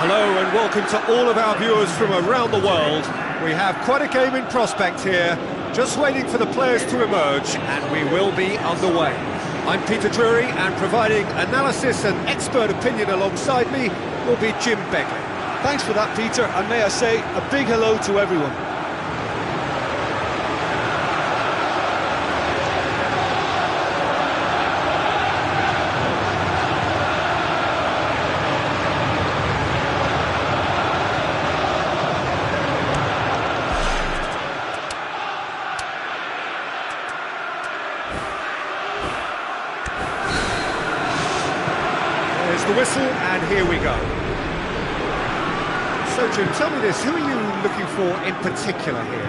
Hello and welcome to all of our viewers from around the world. We have quite a game in prospect here, just waiting for the players to emerge, and we will be underway. I'm Peter Drury, and providing analysis and expert opinion alongside me will be Jim Begley. Thanks for that, Peter, and may I say a big hello to everyone. There's the whistle, and here we go. So, Jim, tell me this, who are you looking for in particular here?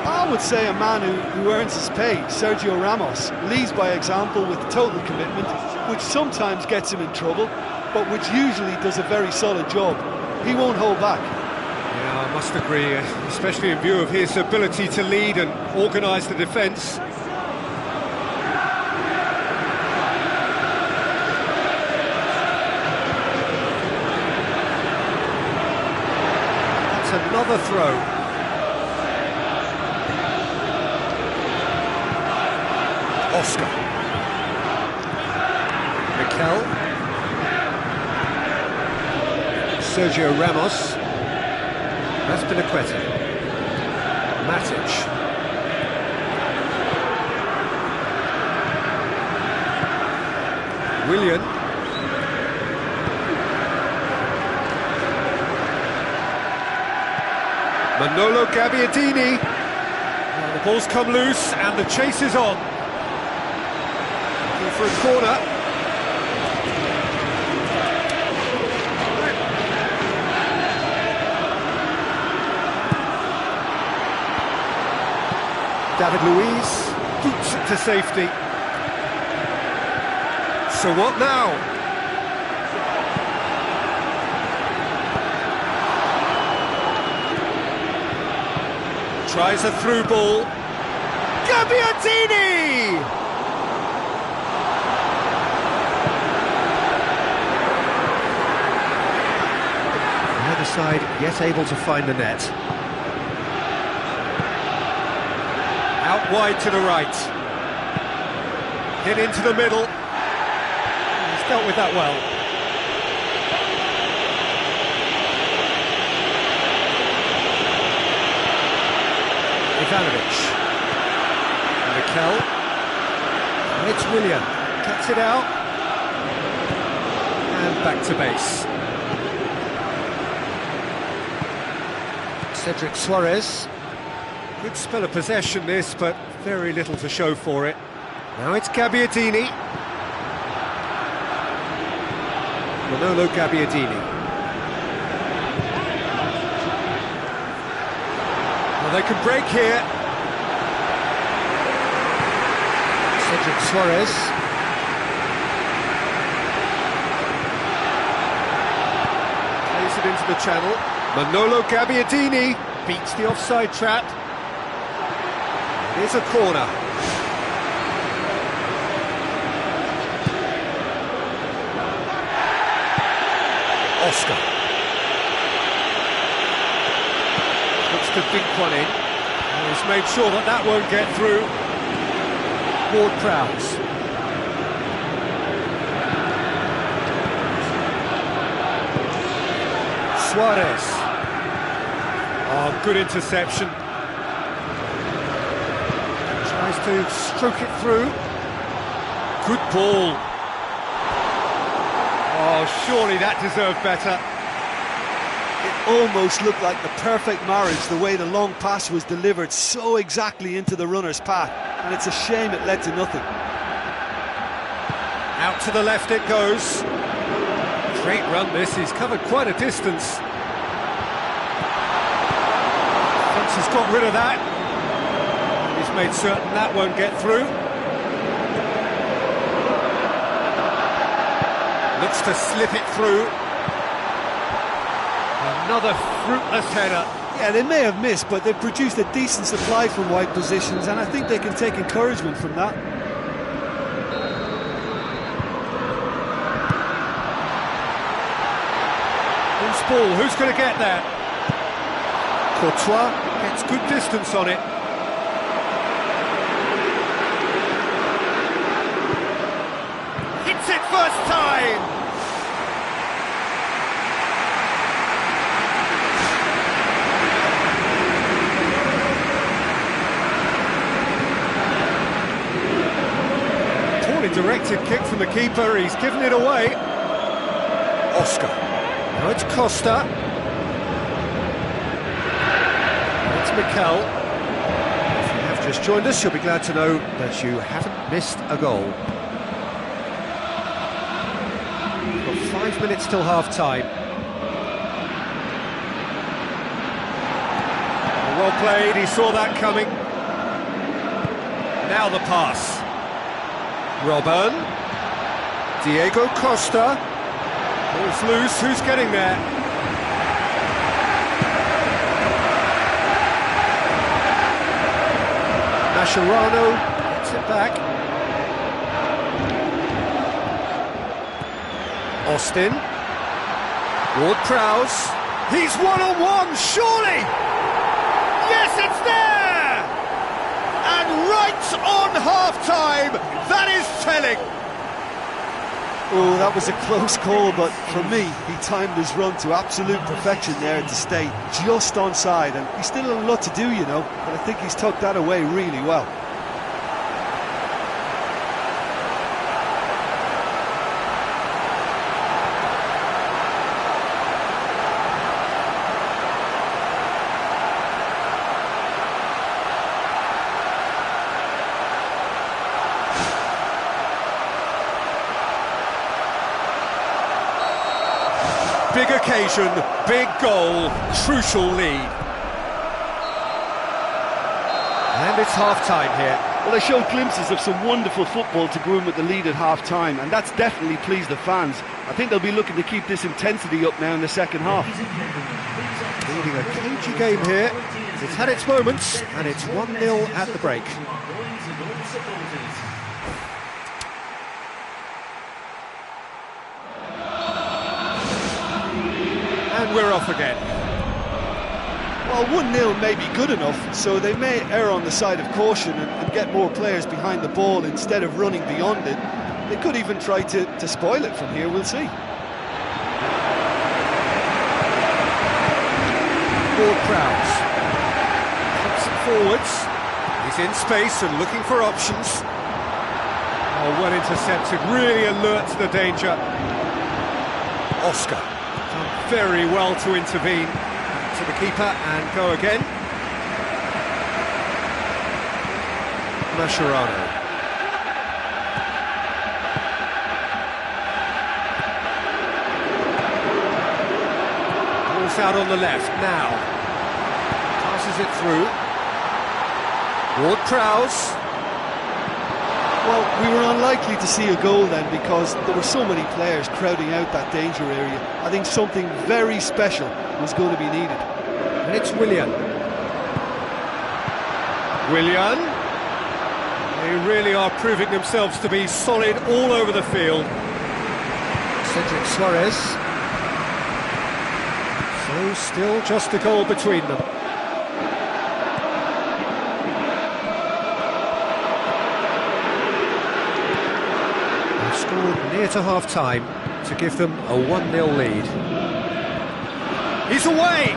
I would say a man who earns his pay, Sergio Ramos, leads by example with total commitment, which sometimes gets him in trouble, but which usually does a very solid job. He won't hold back. Yeah, I must agree, especially in view of his ability to lead and organise the defence. Another throw. Oscar. Mikel. Sergio Ramos. Azpilicueta. Matic. Willian. Manolo Gabbiadini. The ball's come loose and the chase is on. Looking for a corner. David Luiz boots it to safety. So what now? Tries a through ball. Gabbiadini! The other side yet able to find the net. Out wide to the right. Hit into the middle. He's dealt with that well. Ivanovic. Mikel. And it's Willian. Cuts it out. And back to base. Cedric Suarez. Good spell of possession this, but very little to show for it. Now it's Gabbiadini. Manolo Gabbiadini. They can break here. Cedric Suarez. Plays it into the channel. Manolo Gabbiadini beats the offside trap. Here's a corner. Oscar. To dink one in. He's made sure that that won't get through. Ward-Prowse. Suarez. Oh, good interception. Tries to stroke it through. Good ball. Oh, surely that deserved better. It almost looked like the perfect marriage, the way the long pass was delivered so exactly into the runner's path, and it's a shame it led to nothing. Out to the left it goes. Great run this, he's covered quite a distance. Once he's got rid of that, he's made certain that won't get through. Looks to slip it through. Another fruitless header. Yeah, they may have missed, but they've produced a decent supply from wide positions, and I think they can take encouragement from that. Loose ball, who's going to get there? Courtois gets good distance on it. Hits it first time! Directed kick from the keeper, he's given it away. Oscar. Now it's Costa. It's Mikel. If you have just joined us, you'll be glad to know that you haven't missed a goal. We've got 5 minutes till half-time. Well played, he saw that coming. Now the pass. Robben, Diego Costa, ball's loose, who's getting there? Mascherano gets it back. Austin, Ward-Prowse, he's one-on-one, surely! Yes, it's there! And right on half-time, that is telling. Oh, that was a close call, but for me, he timed his run to absolute perfection there to stay just onside, and he's still a lot to do, you know, but I think he's tucked that away really well. Big occasion, big goal, crucial lead. And it's half-time here. Well, they showed glimpses of some wonderful football to go in with the lead at half-time, and that's definitely pleased the fans. I think they'll be looking to keep this intensity up now in the second half. Leading a cagey game here. It's had its moments, and it's 1-0 at the break. And we're off again. Well, 1-0 may be good enough, so they may err on the side of caution and get more players behind the ball instead of running beyond it. They could even try to spoil it from here, we'll see. Ward-Prowse puts it forwards. He's in space and looking for options. Oh, well intercepted, really alert to the danger. Oscar. Done very well to intervene. Back to the keeper and go again. Mascherano. Ball's out on the left now. Passes it through. Ward-Prowse. Well, we were unlikely to see a goal then because there were so many players crowding out that danger area. I think something very special was going to be needed. And it's Willian. Willian. They really are proving themselves to be solid all over the field. Cedric Suarez. So still just a goal between them. Near to half-time to give them a 1-0 lead. He's away!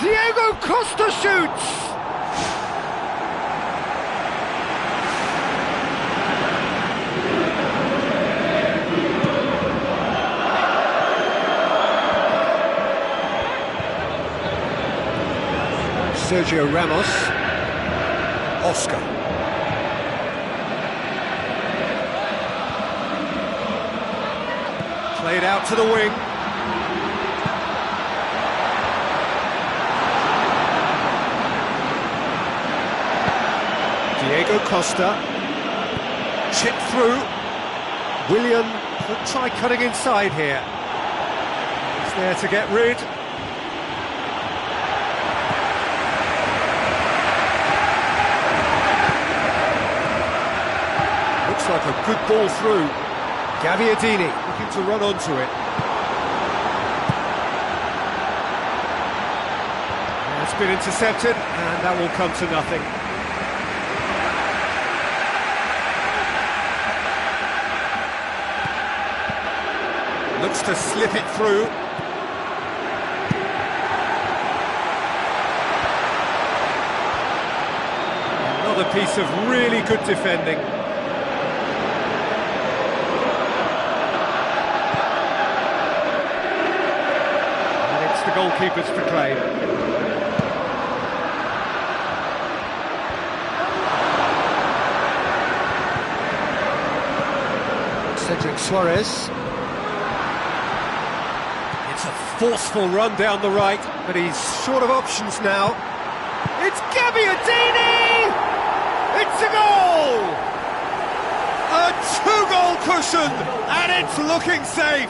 Diego Costa shoots! Sergio Ramos. Oscar. Played out to the wing. Diego Costa. Chipped through. Willian could try cutting inside here. He's there to get rid. Looks like a good ball through. Gabbiadini looking to run onto it. been intercepted, and that will come to nothing. Looks to slip it through. Another piece of really good defending. And it's the goalkeeper's to claim. Suarez. It's a forceful run down the right, but he's short of options now. It's Gabbiadini! It's a goal! A two-goal cushion, and it's looking safe.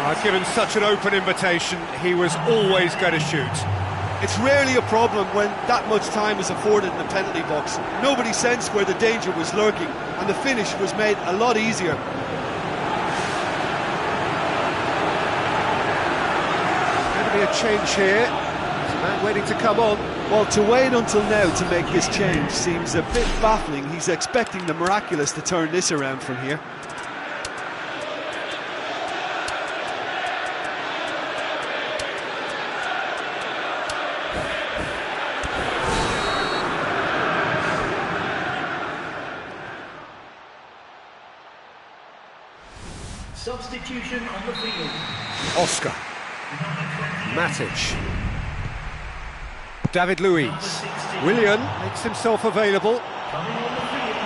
I've given such an open invitation, he was always going to shoot. It's rarely a problem when that much time is afforded in the penalty box. Nobody sensed where the danger was lurking, and the finish was made a lot easier. Going to be a change here. There's a man waiting to come on. Well, to wait until now to make this change seems a bit baffling. He's expecting the miraculous to turn this around from here. Substitution on the field. Oscar. Matic. David Luiz. Willian makes himself available. Coming on the field.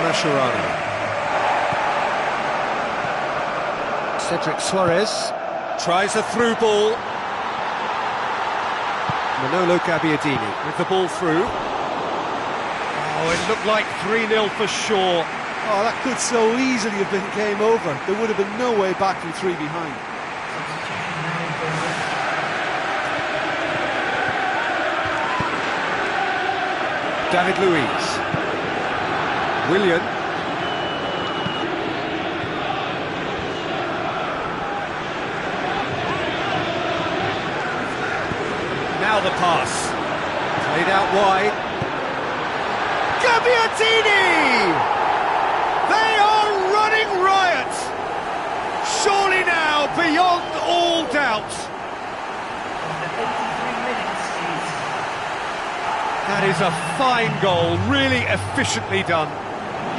Mascherano. Suarez. Tries a through ball. Manolo Gabbiadini with the ball through. Oh, it looked like 3-0 for sure. Oh, that could so easily have been game over. There would have been no way back from 3 behind. David Luiz. Willian. Now the pass. Played out wide. Gabbiadini! They are running riot! Surely now, beyond all doubt. That is a fine goal, really efficiently done.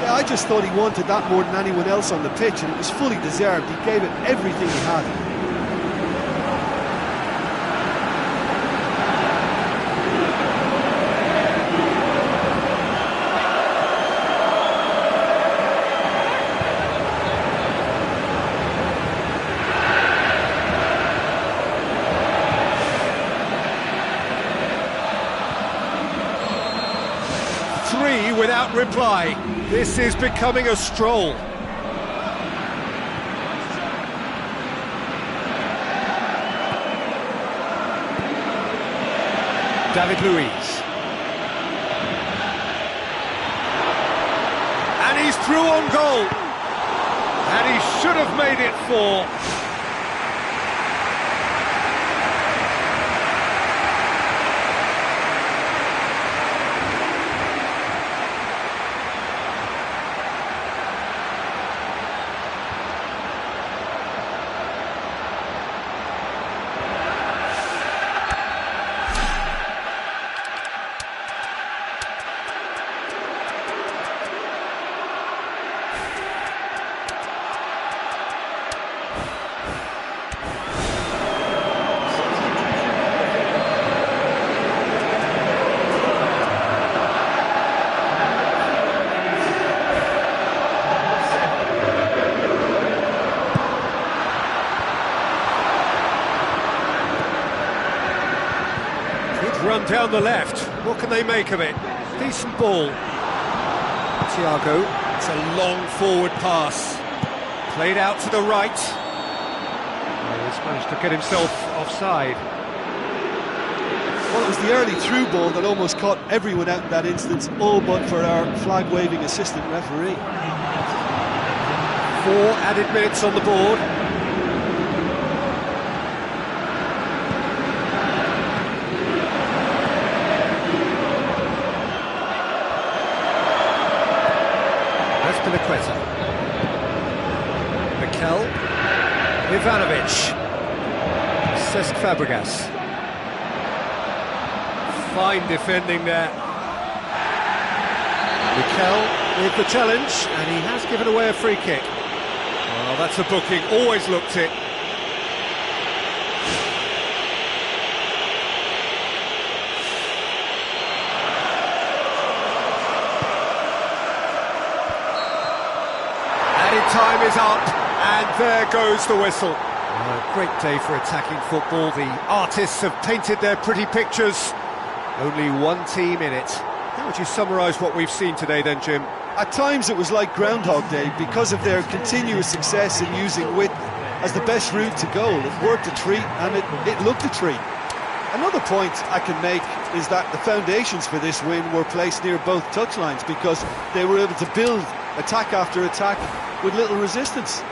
Yeah, I just thought he wanted that more than anyone else on the pitch, and it was fully deserved. He gave it everything he had. 3 without reply. This is becoming a stroll. David Luiz. And he's through on goal. And he should have made it 4. Run down the left. What can they make of it? Decent ball. Thiago. It's a long forward pass. Played out to the right. He's managed to get himself offside. Well, it was the early through ball that almost caught everyone out in that instance, all but for our flag-waving assistant referee. 4 added minutes on the board. Azpilicueta. Mikel. Ivanovic. Cesc Fabregas. Fine defending there. Mikel with the challenge, and he has given away a free kick. Well, that's a booking, always looked it. Added time is up, and there goes the whistle. A great day for attacking football. The artists have painted their pretty pictures. Only one team in it. How would you summarise what we've seen today then, Jim? At times it was like Groundhog Day because of their continuous success in using width as the best route to goal. It worked a treat, and it looked a treat. Another point I can make is that the foundations for this win were placed near both touchlines because they were able to build attack after attack with little resistance.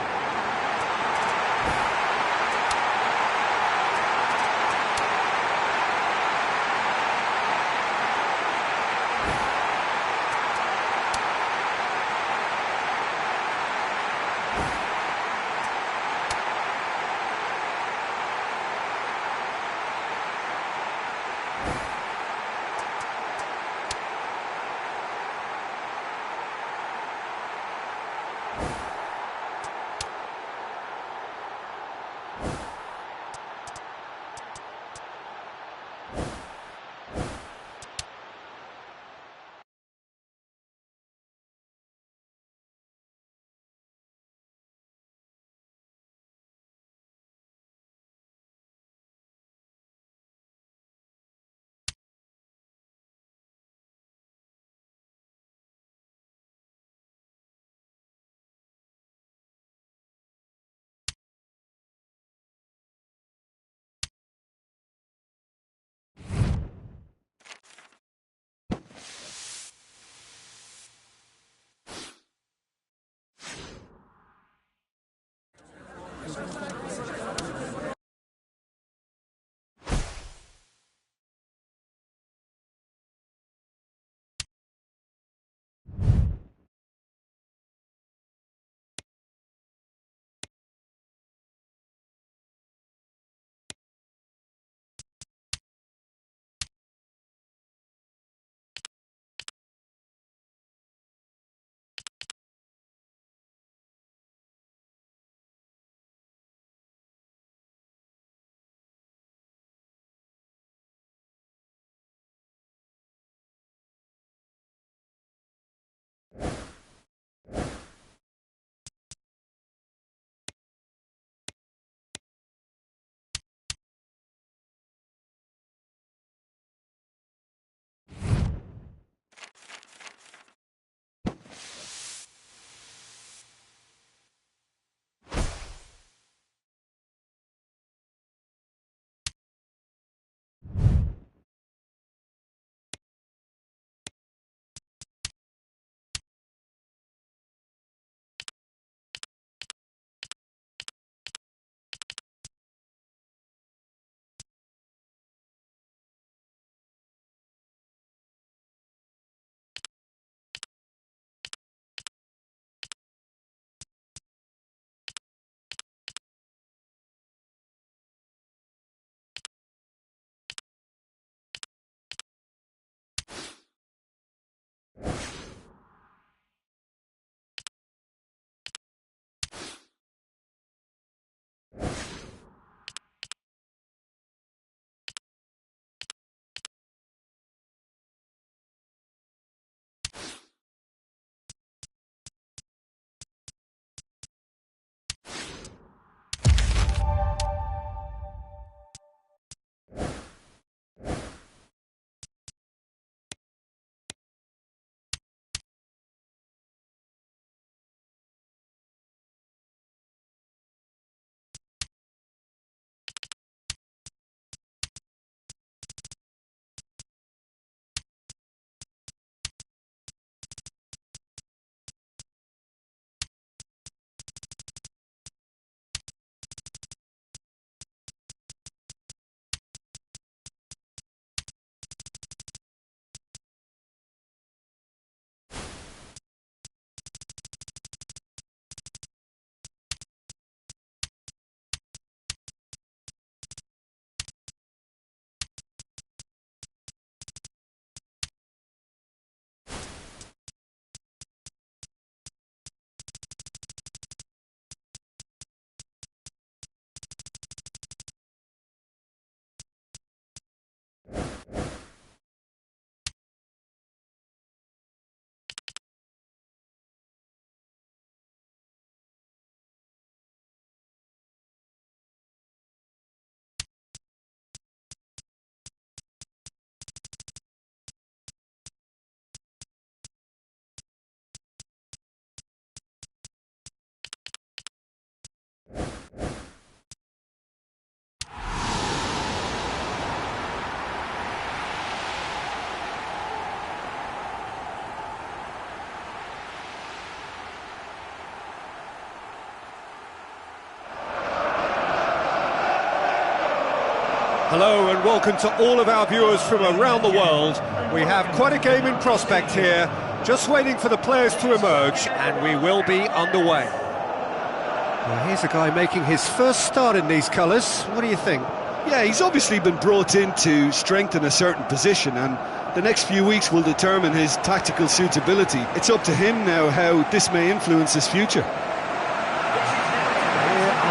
Hello and welcome to all of our viewers from around the world. We have quite a game in prospect here, just waiting for the players to emerge, and we will be underway. Well, here's a guy making his first start in these colours. What do you think? Yeah, he's obviously been brought in to strengthen a certain position, and the next few weeks will determine his tactical suitability. It's up to him now how this may influence his future. Here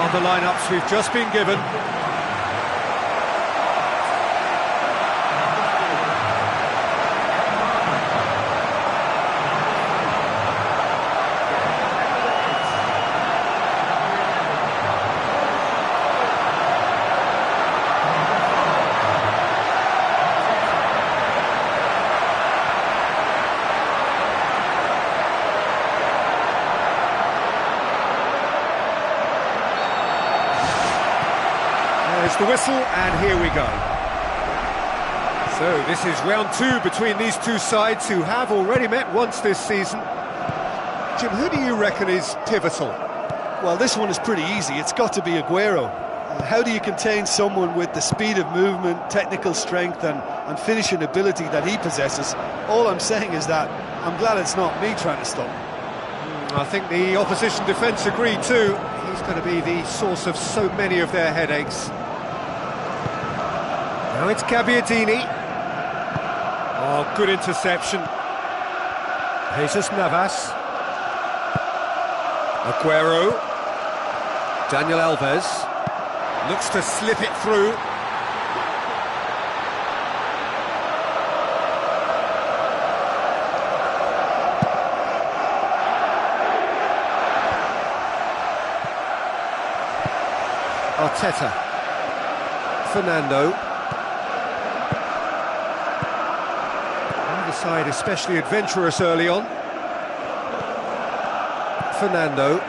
are the lineups we've just been given. There's the whistle, and here we go. So this is round two between these two sides who have already met once this season. Jim, who do you reckon is pivotal? Well, this one is pretty easy. It's got to be Aguero. How do you contain someone with the speed of movement, technical strength and finishing ability that he possesses? All I'm saying is that I'm glad it's not me trying to stop him. I think the opposition defence agree too. He's going to be the source of so many of their headaches. Now it's Gabbiadini. Oh, good interception. Jesus Navas. Aguero. Daniel Alves. Looks to slip it through. Arteta. Fernando. Neither side especially adventurous early on. Fernando.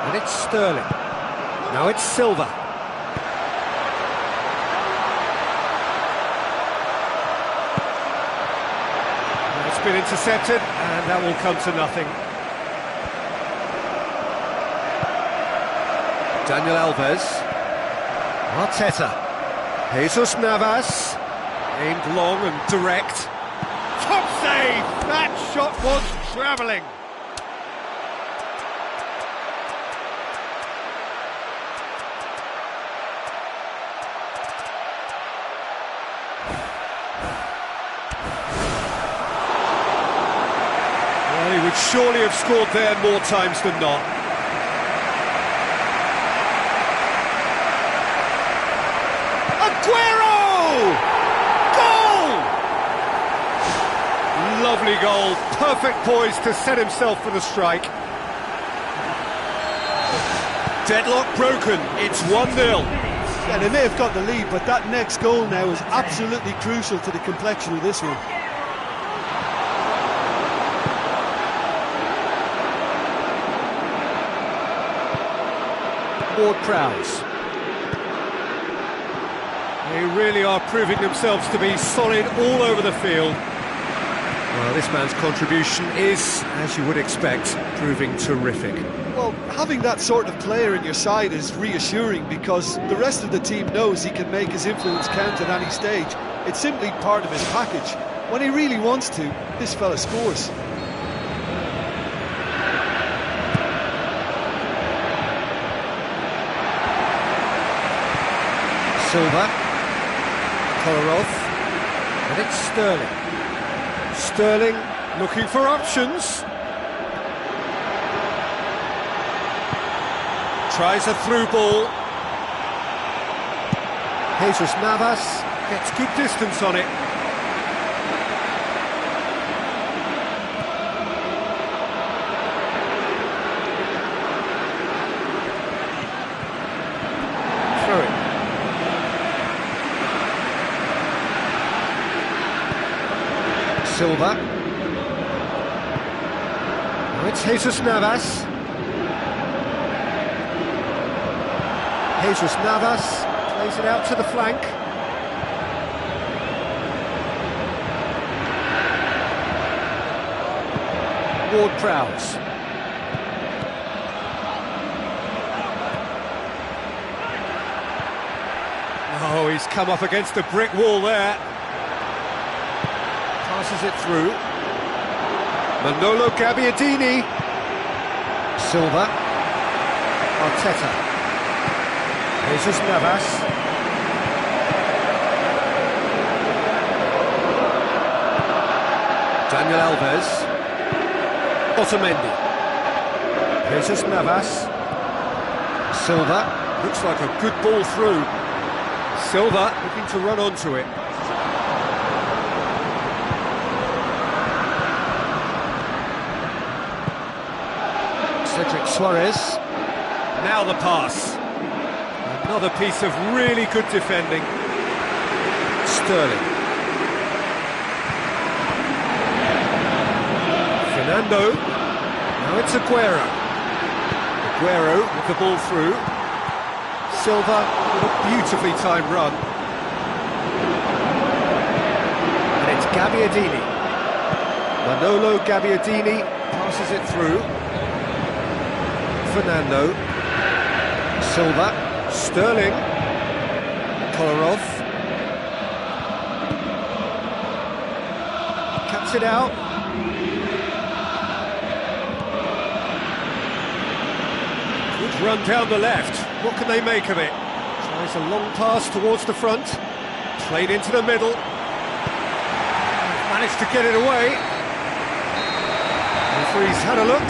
And it's Sterling. Now it's Silva. It's been intercepted, and that will come to nothing. Daniel Alves. Arteta. Jesus Navas. Aimed long and direct. Top save! That shot was travelling. Well, he would surely have scored there more times than not. Aguero! Lovely goal, perfect poise to set himself for the strike. Deadlock broken, it's 1-0. Yeah, they may have got the lead, but that next goal now is absolutely crucial to the complexion of this one. Ward-Prowse. They really are proving themselves to be solid all over the field. Well, this man's contribution is, as you would expect, proving terrific. Well, having that sort of player in your side is reassuring because the rest of the team knows he can make his influence count at any stage. It's simply part of his package. When he really wants to, this fella scores. Silva. Kolarov. And it's Sterling. Sterling looking for options. Tries a through ball. Jesus Navas gets good distance on it. Throw it. Silva. Now it's Jesus Navas. Jesus Navas plays it out to the flank. Ward-Prowse. Oh, he's come up against a brick wall there. Passes it through. Manolo Gabbiadini. Silva. Arteta. Jesus Navas. Daniel Alves. Otamendi. Jesus Navas. Silva. Looks like a good ball through. Silva looking to run onto it. Cedric Suarez. Now the pass. Another piece of really good defending. Sterling. Fernando. Now it's Aguero. Aguero with the ball through. Silva with a beautifully timed run. And it's Gabbiadini. Manolo Gabbiadini passes it through. Fernando. Silva. Sterling. Kolarov. Cuts it out. Good run down the left. What can they make of it? Tries a long pass towards the front. Played into the middle. Managed to get it away. Referee's had a look.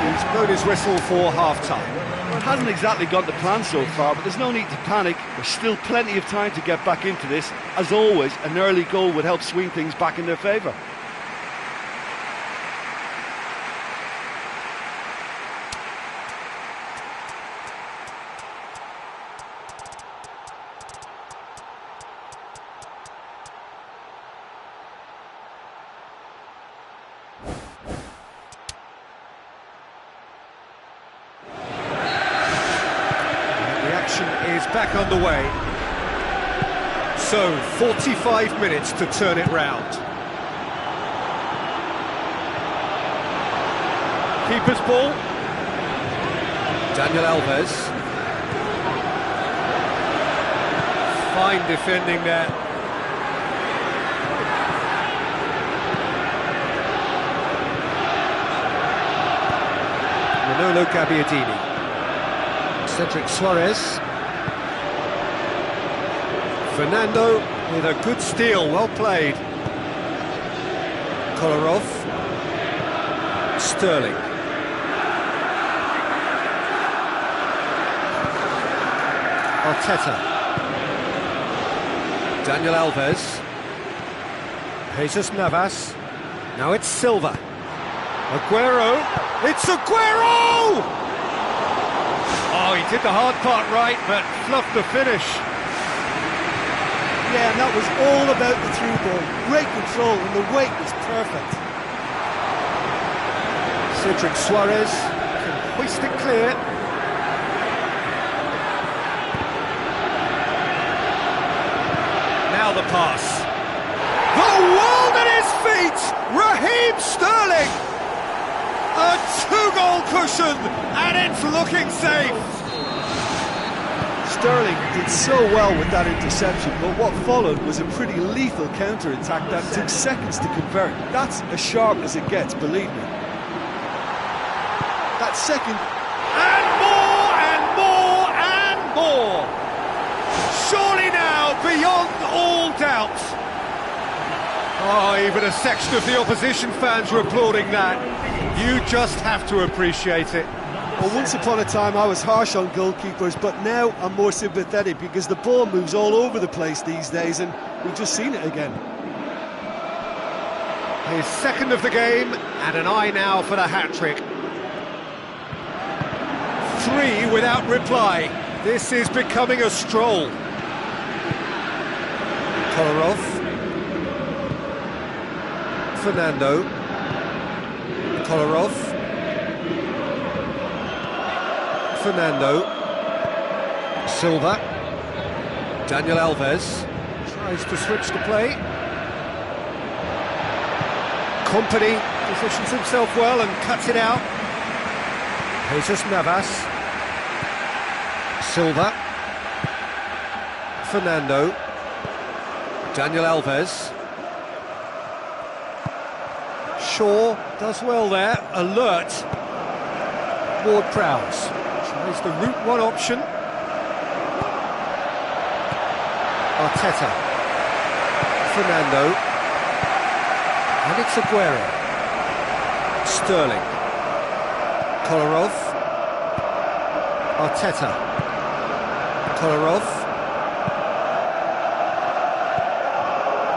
He's blown his whistle for half-time. It hasn't exactly got the plan so far, but there's no need to panic. There's still plenty of time to get back into this. As always, an early goal would help swing things back in their favour. Is back underway. So, 45 minutes to turn it round. Keeper's ball. Daniel Alves. Fine defending there. Manolo Gabbiadini. Cedric Suarez. Fernando with a good steal, well played. Kolarov. Sterling. Arteta. Daniel Alves. Jesus Navas. Now it's Silva. Aguero. It's Aguero! Oh, he did the hard part right, but fluffed the finish. Yeah, and that was all about the through ball. Great control, and the weight was perfect. Cedric Suarez can hoist it clear. Now the pass. The world at his feet! Raheem Sterling! A two-goal cushion, and it's looking safe. Sterling did so well with that interception, but what followed was a pretty lethal counter-attack that took seconds to convert. That's as sharp as it gets, believe me. That second... And more, and more, and more! Surely now, beyond all doubt. Oh, even a section of the opposition fans were applauding that. You just have to appreciate it. Well, once upon a time I was harsh on goalkeepers, but now I'm more sympathetic because the ball moves all over the place these days, and we've just seen it again. His second of the game, and an eye now for the hat-trick. 3 without reply. This is becoming a stroll. Kolarov. Fernando. Kolarov. Fernando. Silva. Daniel Alves tries to switch the play. Company positions himself well and cuts it out. Jesus Navas. Silva. Fernando. Daniel Alves. Shaw does well there, alert. Ward-Prowse tries the route one option. Arteta. Fernando. And it's Aguero. Sterling. Kolarov. Arteta. Kolarov.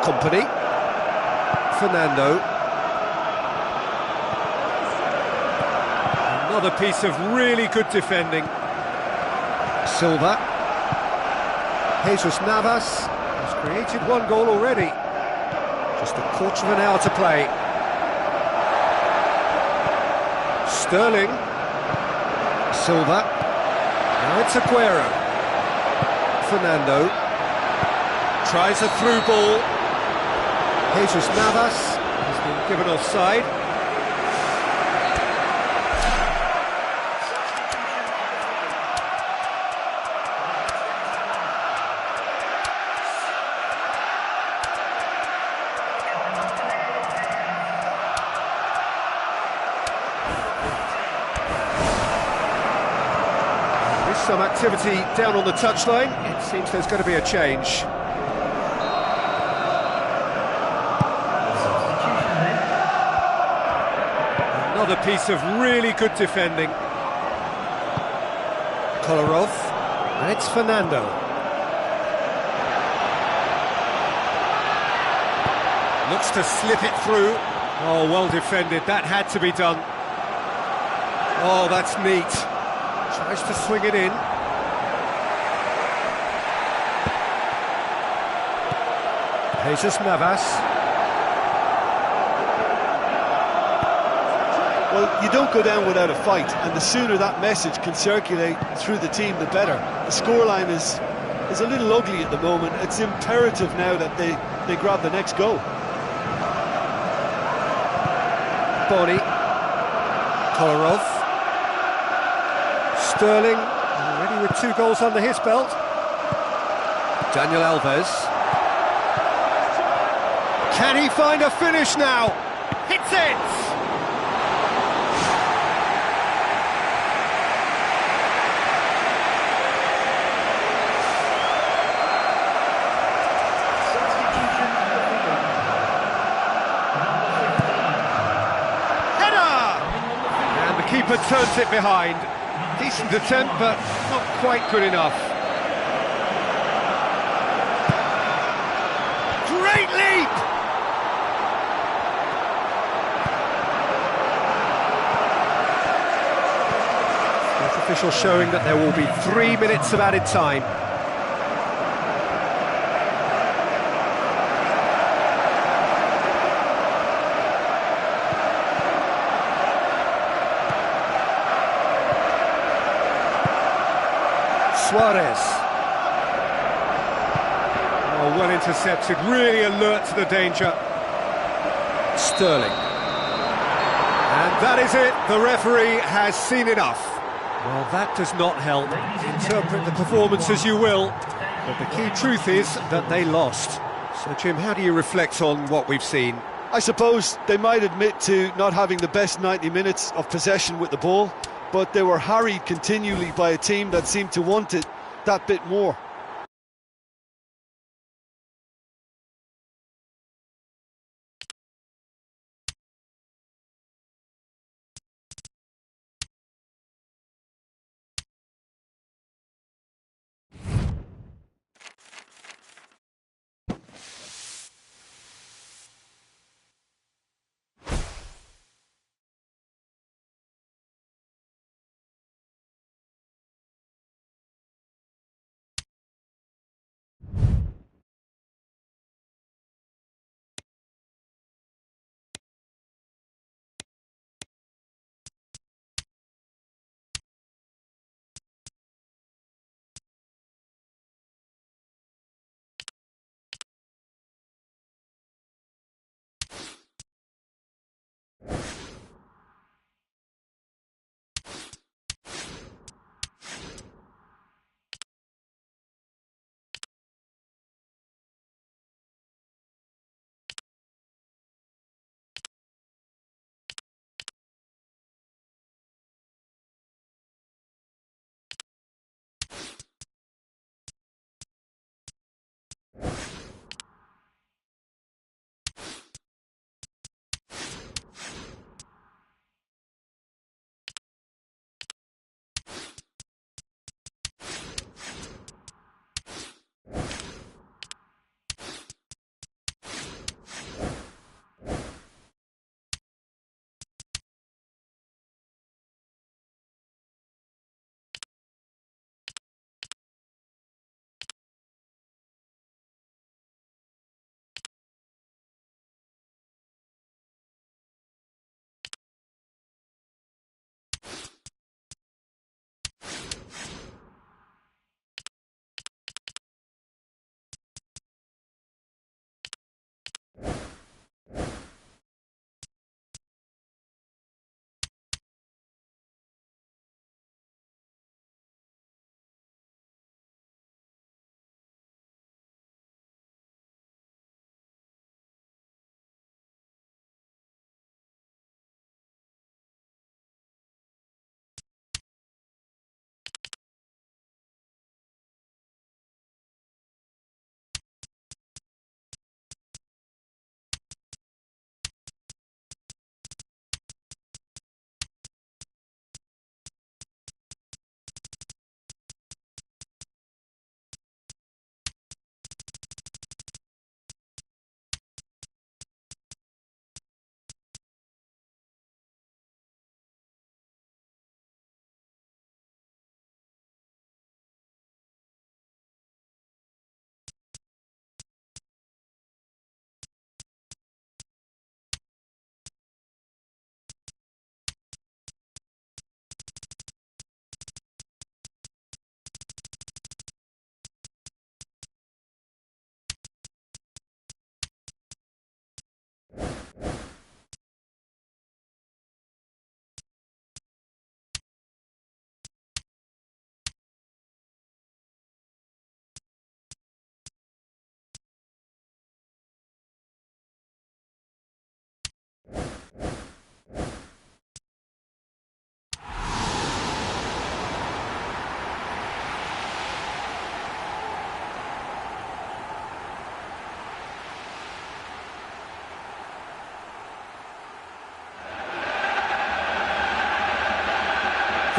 Company. Fernando. Another piece of really good defending. Silva. Jesus Navas Has created one goal already. Just a quarter of an hour to play. Sterling. Silva. Now it's Aguero. Fernando. Tries a through ball. Jesus Navas has been given offside. Some activity down on the touchline. It seems there's going to be a change. Another piece of really good defending. Kolarov. And it's Fernando. Looks to slip it through. Oh, well defended. That had to be done. Oh, that's neat. Tries to swing it in. Jesus Navas. Well, you don't go down without a fight, and the sooner that message can circulate through the team, the better. The scoreline is a little ugly at the moment. It's imperative now that they grab the next goal. Boni. Kolarov. Sterling, already with 2 goals under his belt. Daniel Alves. Can he find a finish now? Hits it! Header! And the keeper turns it behind. Decent attempt, but not quite good enough. Great leap! Fourth official showing that there will be 3 minutes of added time. Suarez. Oh, well intercepted, really alert to the danger. Sterling. And that is it, the referee has seen enough. Well, that does not help. Interpret the performance as you will, but the key truth is that they lost. So, Jim, how do you reflect on what we've seen? I suppose they might admit to not having the best 90 minutes of possession with the ball, but they were harried continually by a team that seemed to want it that bit more.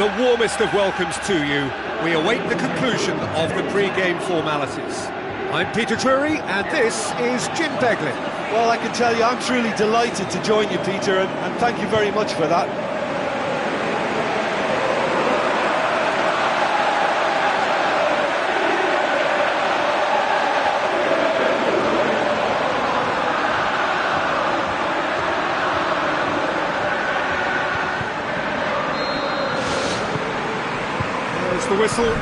the warmest of welcomes to you. We await the conclusion of the pre-game formalities. I'm Peter Drury, and this is Jim Beglin. Well, I can tell you, I'm truly delighted to join you, Peter, and thank you very much for that. There's the whistle.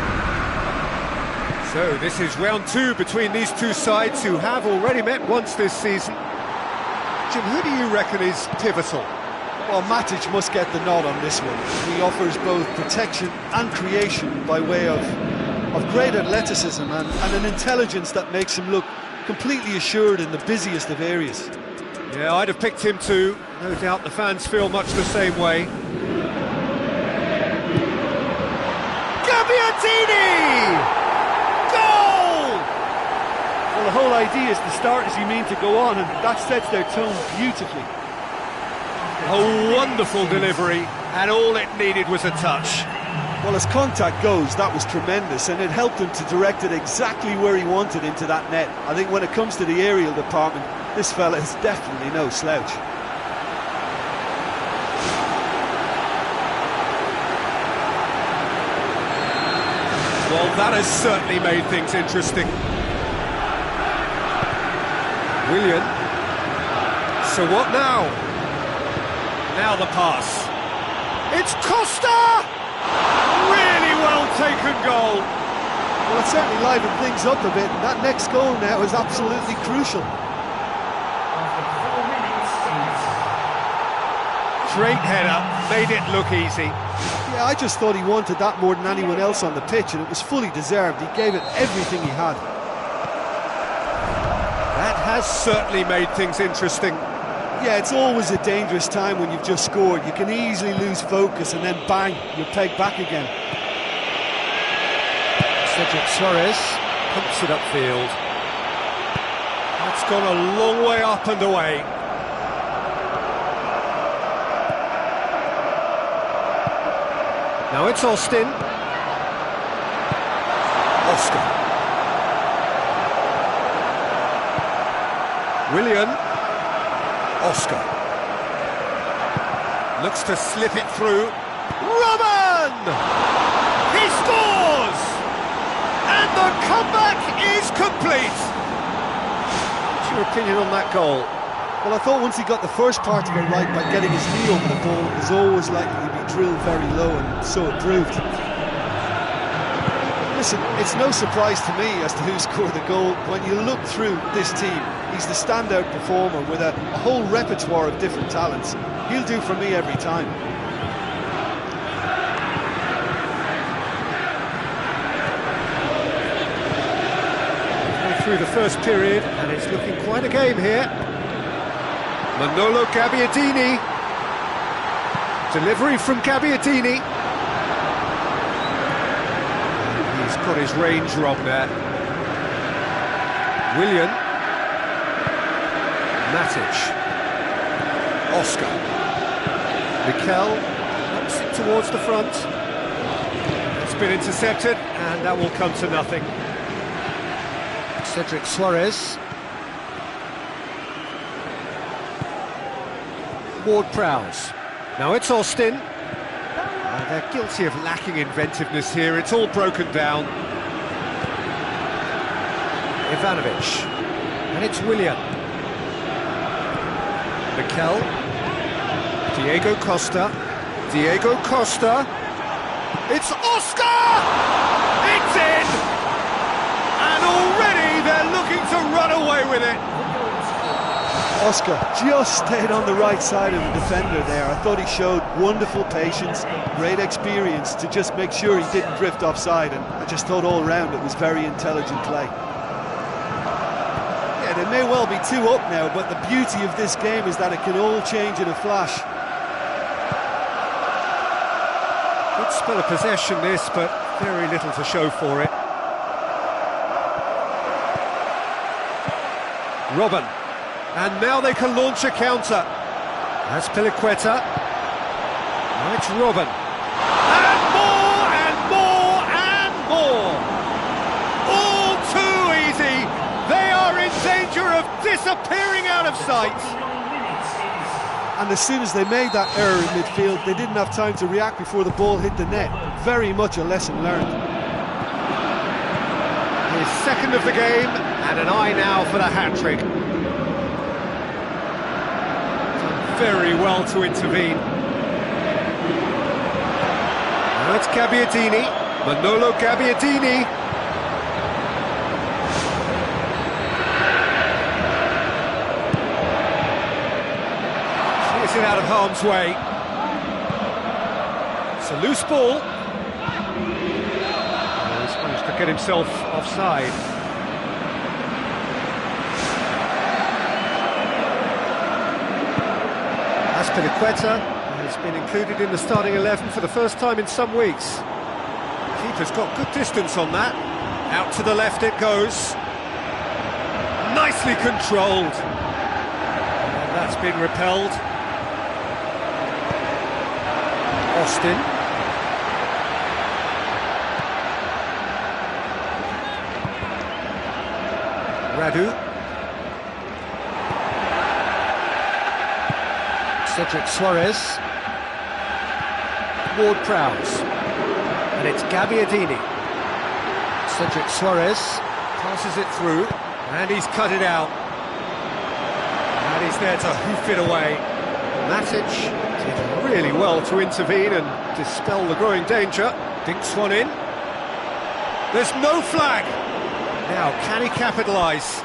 So this is round two between these two sides who have already met once this season. Jim, who do you reckon is pivotal? Well, Matic must get the nod on this one. He offers both protection and creation by way of great athleticism and an intelligence that makes him look completely assured in the busiest of areas. Yeah, I'd have picked him too. No doubt the fans feel much the same way. Gabbiadini! Well, the whole idea is to start as you mean to go on, and that sets their tone beautifully. A wonderful delivery, and all it needed was a touch. Well, as contact goes, that was tremendous, and it helped him to direct it exactly where he wanted into that net. I think when it comes to the aerial department, this fella is definitely no slouch. Well, that has certainly made things interesting. Willian. So what now? Now the pass. It's Costa! Really well taken goal. Well, it certainly livened things up a bit. That next goal now is absolutely crucial. Straight header, made it look easy. Yeah, I just thought he wanted that more than anyone else on the pitch, and it was fully deserved. He gave it everything he had. That has certainly made things interesting. Yeah, it's always a dangerous time when you've just scored. You can easily lose focus and then bang, you're pegged back again. Cedric Suarez pumps it upfield. That's gone a long way up and away. Now it's Austin. Oscar. Willian. Oscar. Looks to slip it through. Robin! He scores! And the comeback is complete! What's your opinion on that goal? Well, I thought once he got the first part of it right by getting his knee over the ball, it was always likely to be drilled very low, and so it proved. Listen, it's no surprise to me as to who scored the goal. When you look through this team, he's the standout performer with a whole repertoire of different talents. He'll do for me every time. Through the first period, and it's looking quite a game here. Manolo Gabbiadini. Delivery from Gabbiadini. He's got his range wrong there. Willian. Matic. Oscar. Mikel knocks it towards the front. It's been intercepted, and that will come to nothing. Cedric Suarez. Ward-Prowse. Now it's Austin. They're guilty of lacking inventiveness here. It's all broken down. Ivanovic. And it's Willian. Mikel. Diego Costa. Diego Costa. It's Oscar! It's in! And already they're looking to run away with it. Oscar just stayed on the right side of the defender there. I thought he showed wonderful patience, great experience to just make sure he didn't drift offside, and I just thought all round it was very intelligent play. Yeah, they may well be 2 up now, but the beauty of this game is that it can all change in a flash. Good spell of possession this, but very little to show for it. Robin. And now they can launch a counter. That's Piliqueta. Now it's Robin. And disappearing out of sight. 9 minutes is And as soon as they made that error in midfield, they didn't have time to react before the ball hit the net. Very much a lesson learned. His second of the game, and an eye now for the hat-trick. Done very well to intervene. Now it's Gabbiadini, Manolo Gabbiadini. Clears it out of harm's way. It's a loose ball. He's managed to get himself offside. Aspilicueta has been included in the starting 11 for the first time in some weeks. Keeper's got good distance on that. Out to the left it goes. Nicely controlled. And that's been repelled. Austin. Radu. Cedric Suarez. Ward-Prowse. And it's Gabbiadini. Cedric Suarez. Passes it through. And he's cut it out. And he's there to hoof it away. Matic did really well to intervene and dispel the growing danger. Dinks one in. There's no flag. Now, can he capitalise?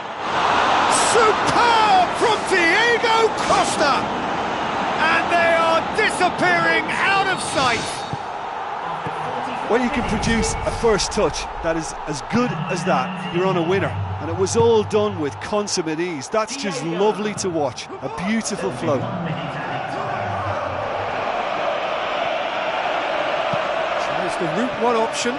Superb from Diego Costa! And they are disappearing out of sight. When you can produce a first touch that is as good as that, you're on a winner. And it was all done with consummate ease. That's just lovely to watch. A beautiful flow. 1 minute Tries the route one option.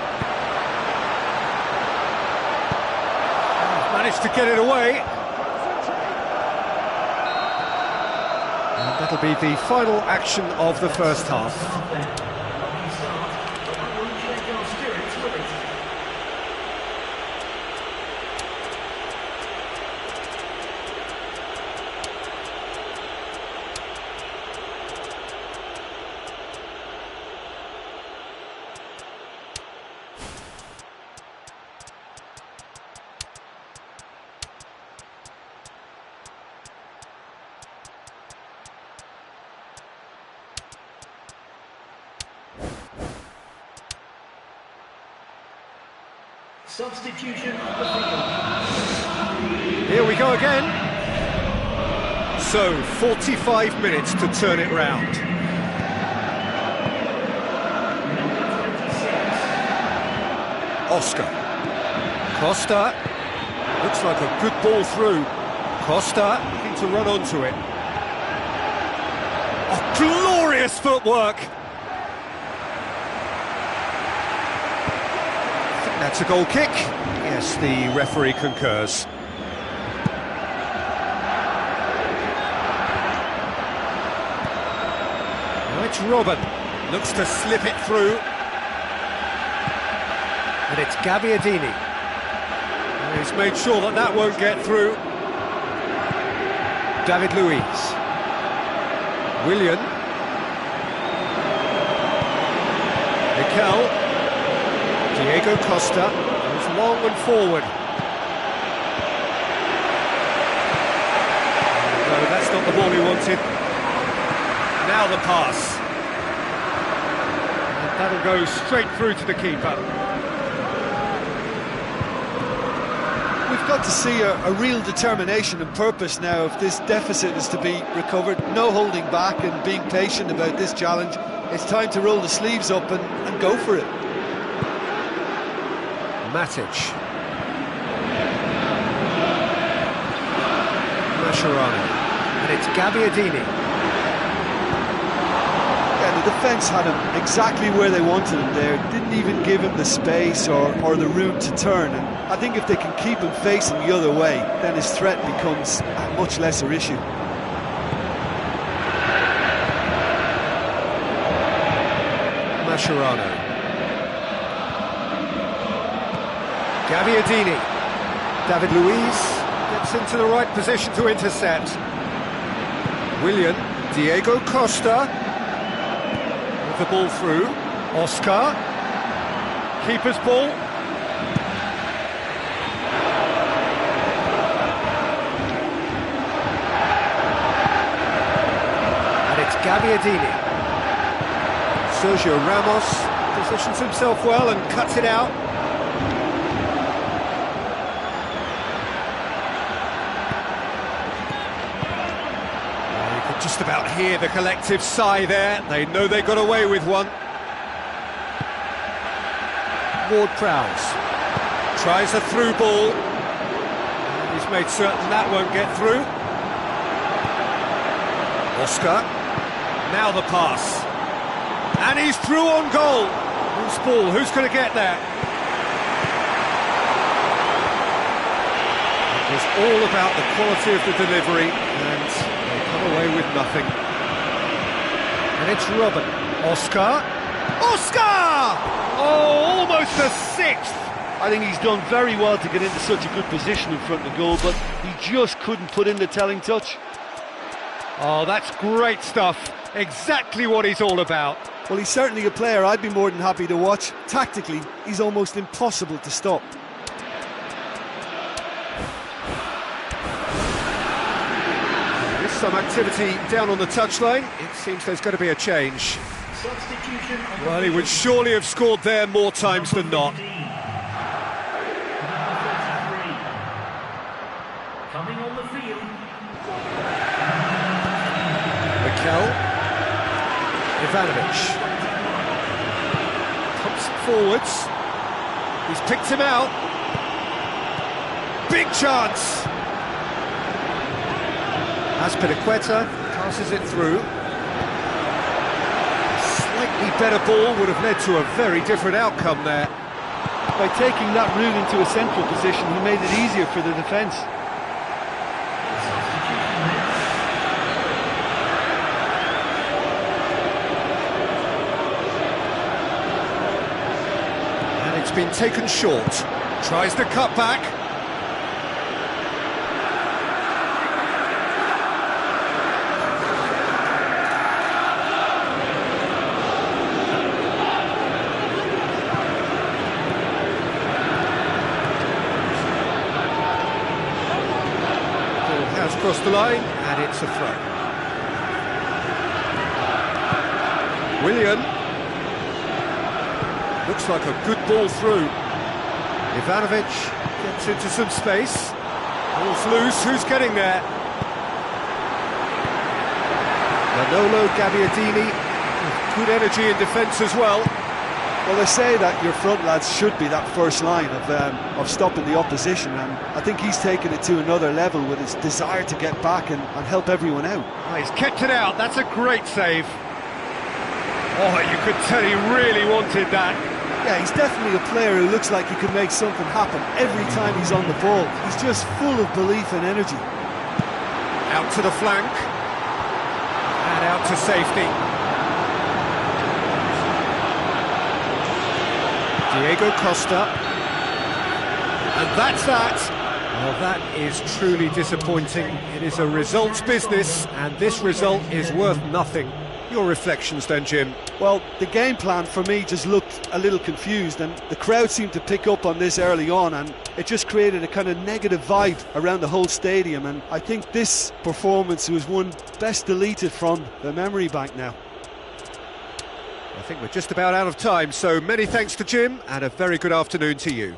Managed to get it away. And that'll be the final action of the first half. Substitution on the field. Here we go again. So, 45 minutes to turn it round. Oscar. Costa. Looks like a good ball through. Costa looking to run onto it. Oh, glorious footwork! That's a goal kick. Yes, the referee concurs. Now it's Robin. Looks to slip it through. And it's Gabbiadini. And he's made sure that that won't get through. David Luiz. Willian. Mikel. Diego Costa goes long and forward. No, that's not the ball he wanted. Now the pass. And that'll go straight through to the keeper. We've got to see a real determination and purpose now if this deficit is to be recovered. No holding back and being patient about this challenge. It's time to roll the sleeves up and go for it. Matic. Mascherano. And it's Gabbiadini. Yeah, the defence had him exactly where they wanted him there. Didn't even give him the space or the room to turn. And I think if they can keep him facing the other way, then his threat becomes a much lesser issue. Mascherano. Gabbiadini. David Luiz Gets into the right position to intercept. Willian, Diego Costa. With the ball through. Oscar. Keeper's ball. And it's Gabbiadini. Sergio Ramos positions himself well and cuts it out. You could just about hear the collective sigh there. They know they got away with one. Ward-Prowse tries a through ball. He's made certain that won't get through. Oscar, now the pass. And he's through on goal. Who's ball? Who's going to get there? It was all about the quality of the delivery, and they come away with nothing. And it's Robin. Oscar. Oscar! Oh, almost a sixth. I think he's done very well to get into such a good position in front of the goal, but he just couldn't put in the telling touch. Oh, that's great stuff. Exactly what he's all about. Well, he's certainly a player I'd be more than happy to watch. Tactically, he's almost impossible to stop. There's some activity down on the touchline. It seems there's going to be a change. Substitution. Well, he would surely have scored there more times than not. Number 33. Coming on the field. Mikel. Ivanovic. Pumps it forwards. He's picked him out. Big chance. Azpilicueta passes it through. Slightly better ball would have led to a very different outcome there. By taking that route into a central position, he made it easier for the defence. And it's been taken short. Tries the cut back. Across the line, and it's a throw. Willian. Looks like a good ball through. Ivanovic gets into some space. Ball's loose, who's getting there? Manolo Gabbiadini with good energy in defence as well. Well, they say that your front lads should be that first line of stopping the opposition, and I think he's taken it to another level with his desire to get back and help everyone out. Oh, he's kept it out, that's a great save. Oh, you could tell he really wanted that. Yeah, he's definitely a player who looks like he can make something happen every time he's on the ball. He's just full of belief and energy. Out to the flank. And out to safety. Diego Costa, and that's that. Well, that is truly disappointing. It is a results business, and this result is worth nothing. Your reflections then, Jim? Well, the game plan for me just looked a little confused, and the crowd seemed to pick up on this early on, and it just created a kind of negative vibe around the whole stadium, and I think this performance was one best deleted from the memory bank now. I think we're just about out of time, so many thanks to Jim, and a very good afternoon to you.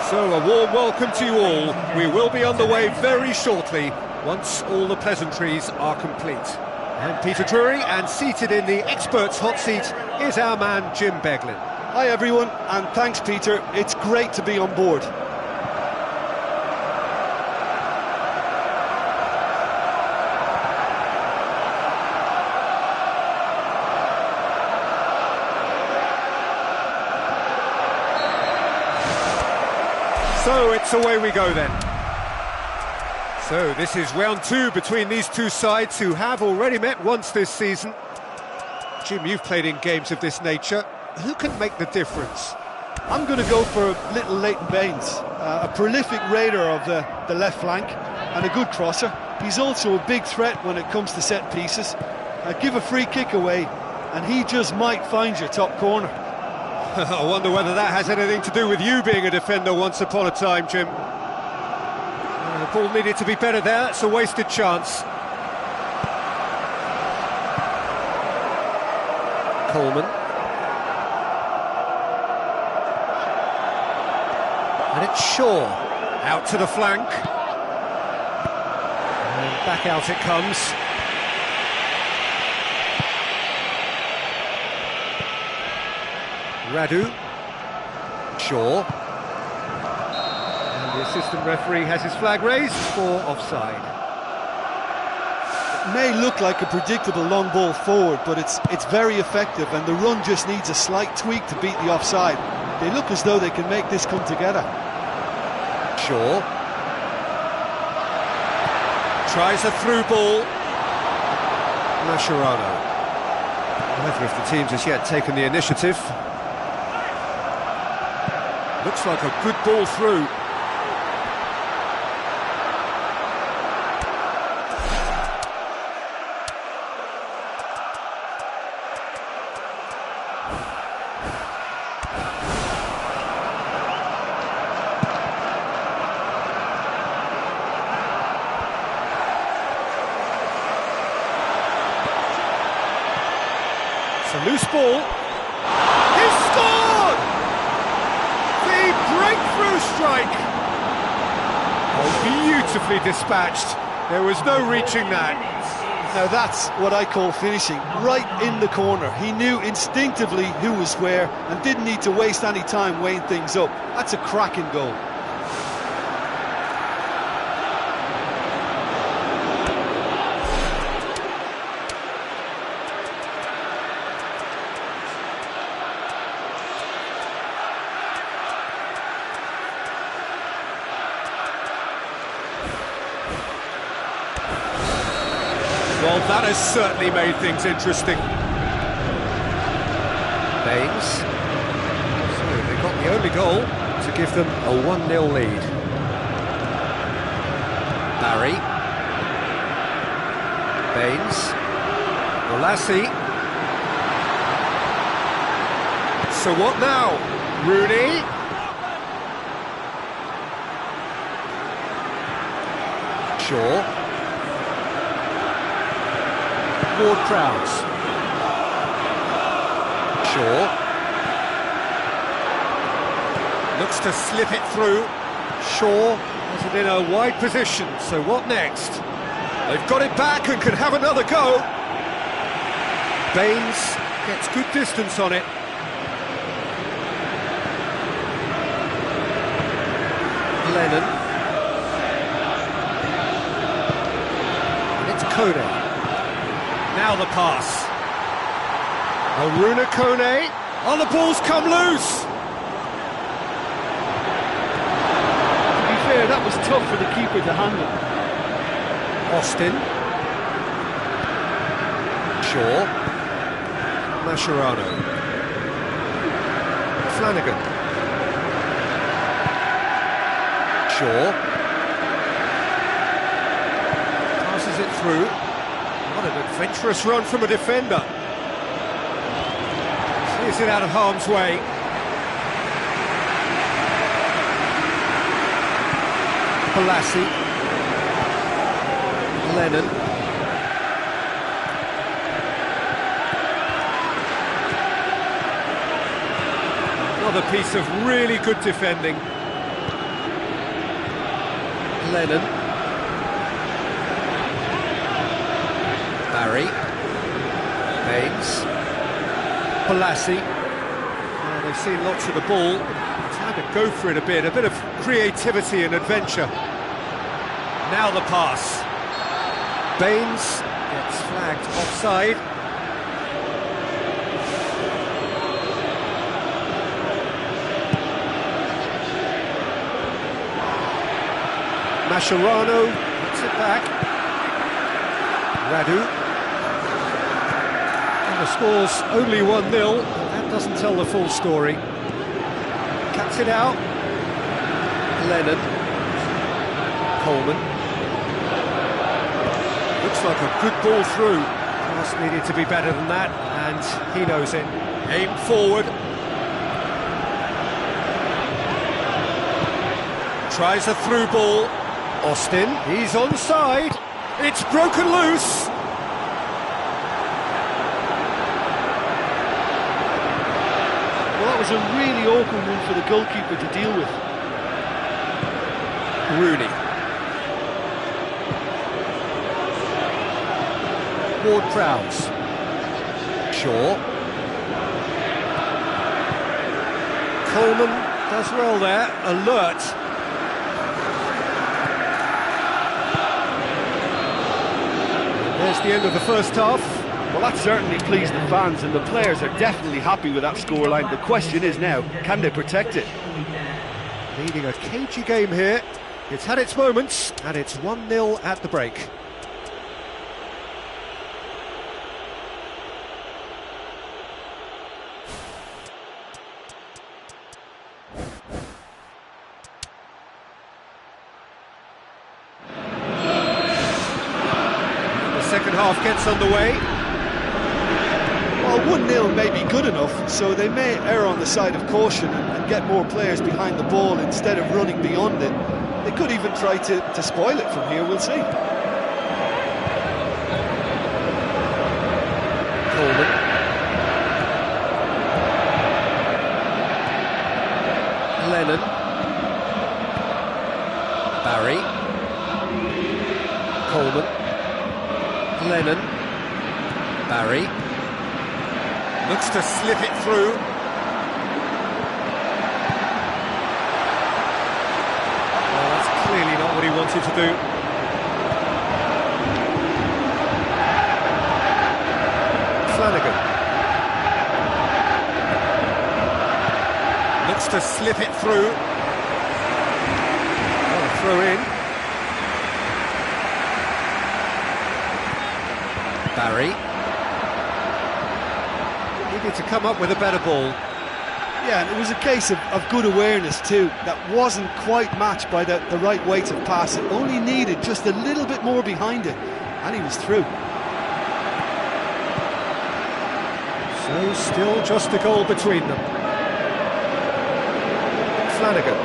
So a warm welcome to you all. We will be on the way very shortly, once all the pleasantries are complete. I'm Peter Drury, and seated in the experts' hot seat is our man Jim Beglin. Hi everyone, and thanks Peter, it's great to be on board. So it's away we go then. So this is round two between these two sides who have already met once this season. Jim, you've played in games of this nature. Who can make the difference? I'm going to go for little Leighton Baines, a prolific raider of the left flank and a good crosser. He's also a big threat when it comes to set pieces. Give a free kick away and he just might find your top corner. I wonder whether that has anything to do with you being a defender once upon a time, Jim. The ball needed to be better there, it's a wasted chance. Coleman. And it's Shaw. Out to the flank. And back out it comes. Radu, Shaw, and the assistant referee has his flag raised for offside. It may look like a predictable long ball forward, but it's very effective, and the run just needs a slight tweak to beat the offside. They look as though they can make this come together. Shaw tries a through ball. Mascherano. Neither of the teams has yet taken the initiative. Looks like a good ball through. It's a loose ball. He's scored! Breakthrough strike! Oh, beautifully dispatched. There was no reaching that. Now that's what I call finishing, right in the corner. He knew instinctively who was where and didn't need to waste any time weighing things up. That's a cracking goal. Well, that has certainly made things interesting. Baines. So they got the only goal to give them a 1-0 lead. Barry. Baines. Molassie. So what now? Rooney. Shaw. Ward-Prowse. Shaw. Looks to slip it through. Shaw has it in a wide position, so what next? They've got it back and can have another go. Baines gets good distance on it. Lennon. And it's Kone. Now the pass. Aruna Kone. Oh, the ball's come loose. To be fair, that was tough for the keeper to handle. Austin. Shaw. Mascherano. Flanagan. Shaw. Passes it through. What an adventurous run from a defender. Clears it out of harm's way. Molassie. Lennon. Another piece of really good defending. Lennon. Barry. Baines. Balassi. They've seen lots of the ball. Time to go for it a bit of creativity and adventure. Now the pass. Baines gets flagged offside. Mascherano puts it back. Radu. And the score's only 1-0. That doesn't tell the full story. Cuts it out. Lennon. Coleman. Looks like a good ball through. Pass needed to be better than that, and he knows it. Aim forward. Tries a through ball. Austin, he's onside. It's broken loose. Well, that was a really awkward one for the goalkeeper to deal with. Rooney. Ward-Prowse. Shaw. Coleman does well there, alert. There's the end of the first half. Well, that certainly pleased the fans, and the players are definitely happy with that scoreline. The question is now, can they protect it? Leading a cagey game here. It's had its moments, and it's 1-0 at the break. Second half gets underway. Well, 1-0 may be good enough, so they may err on the side of caution and get more players behind the ball instead of running beyond it. They could even try to spoil it from here, we'll see. Coleman. Lennon. Barry. Coleman. Lennon. Barry. Looks to slip it through. Well, that's clearly not what he wanted to do. Flanagan. Looks to slip it through. Oh, throw in. Barry. Needed to come up with a better ball. Yeah, and it was a case of good awareness too. That wasn't quite matched by the right weight of pass. It only needed just a little bit more behind it, and he was through. So still just a goal between them. Flanagan.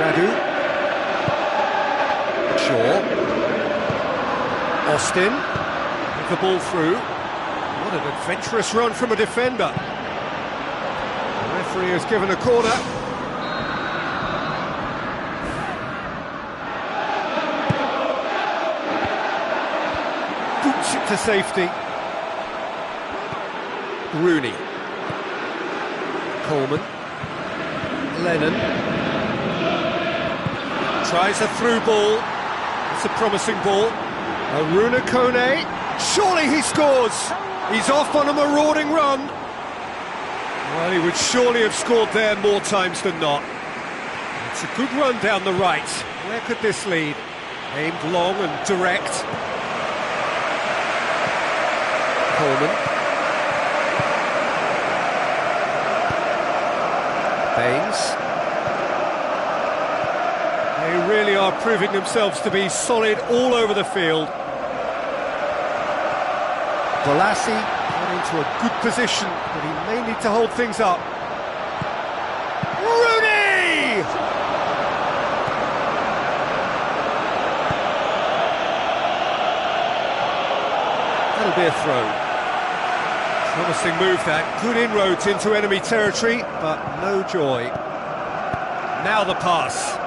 Radu. Shaw. Austin, with the ball through. What an adventurous run from a defender. The referee has given a corner. Boots it to safety. Rooney. Coleman. Lennon. Tries a through ball. It's a promising ball. Aruna Kone, surely he scores! He's off on a marauding run. Well, he would surely have scored there more times than not. It's a good run down the right. Where could this lead? Aimed long and direct. Coleman. Baines. They really are proving themselves to be solid all over the field. Balassi got into a good position, but he may need to hold things up. Rooney! That'll be a throw. Promising move that. Good inroads into enemy territory, but no joy. Now the pass.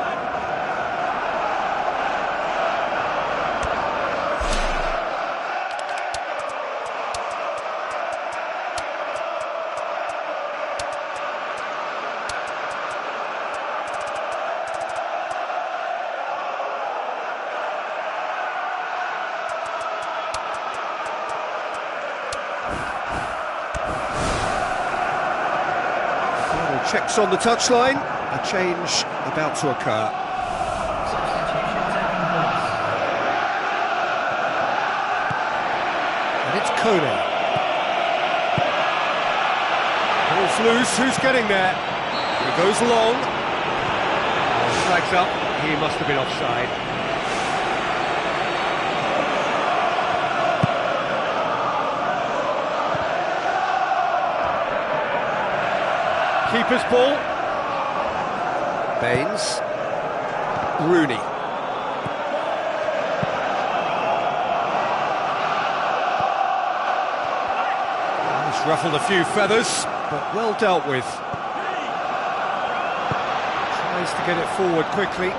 Checks on the touchline, a change about to occur. Substitution taking place. And it's Kone. Ball's loose, who's getting there? He goes long. Flags up, he must have been offside. Keeper's ball. Baines. Rooney. He's ruffled a few feathers, but well dealt with. Tries to get it forward quickly.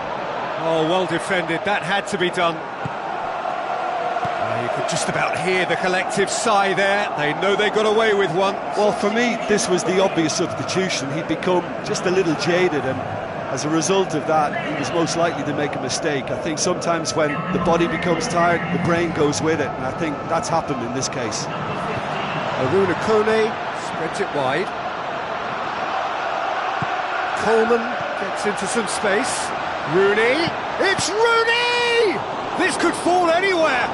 Oh, well defended, that had to be done. You could just about hear the collective sigh there. They know they got away with one. Well, for me, this was the obvious substitution. He'd become just a little jaded, and as a result of that, he was most likely to make a mistake. I think sometimes when the body becomes tired, the brain goes with it, and I think that's happened in this case. Aruna Kone spreads it wide. Coleman gets into some space. Rooney, it's Rooney! This could fall anywhere.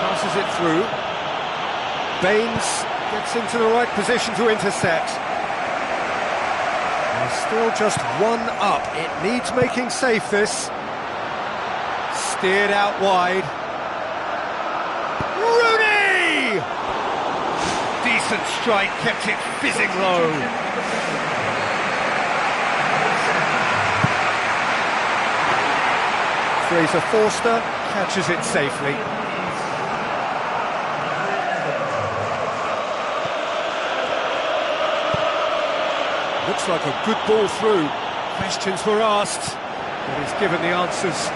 Passes it through. Baines gets into the right position to intercept. They're still just one up. It needs making safe, this. Steered out wide. Rooney! Decent strike, kept it fizzing low. Fraser Forster catches it safely. Looks like a good ball through. Questions were asked, but he's given the answers.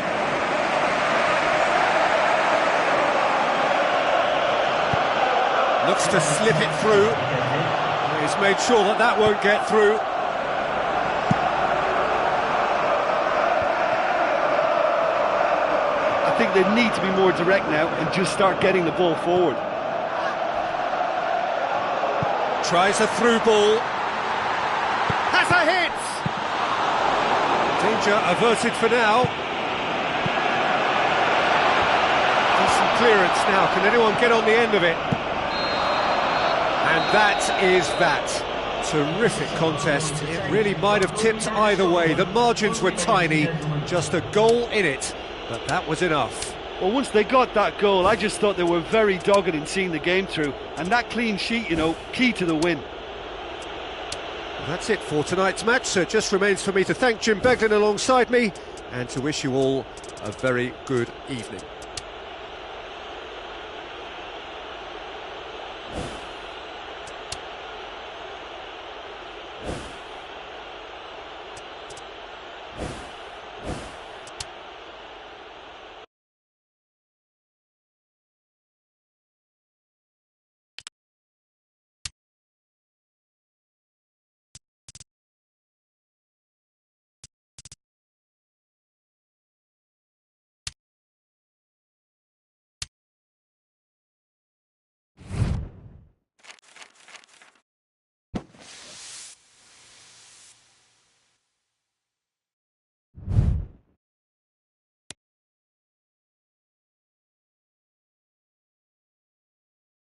Looks to slip it through. He's made sure that that won't get through. I think they need to be more direct now and just start getting the ball forward. Tries a through ball. Has a hit! Danger averted for now. Decent clearance now. Can anyone get on the end of it? And that is that. Terrific contest. It really might have tipped either way. The margins were tiny, just a goal in it, but that was enough. Well, once they got that goal, I just thought they were very dogged in seeing the game through, and that clean sheet, you know, key to the win. That's it for tonight's match, so it just remains for me to thank Jim Beglin alongside me and to wish you all a very good evening.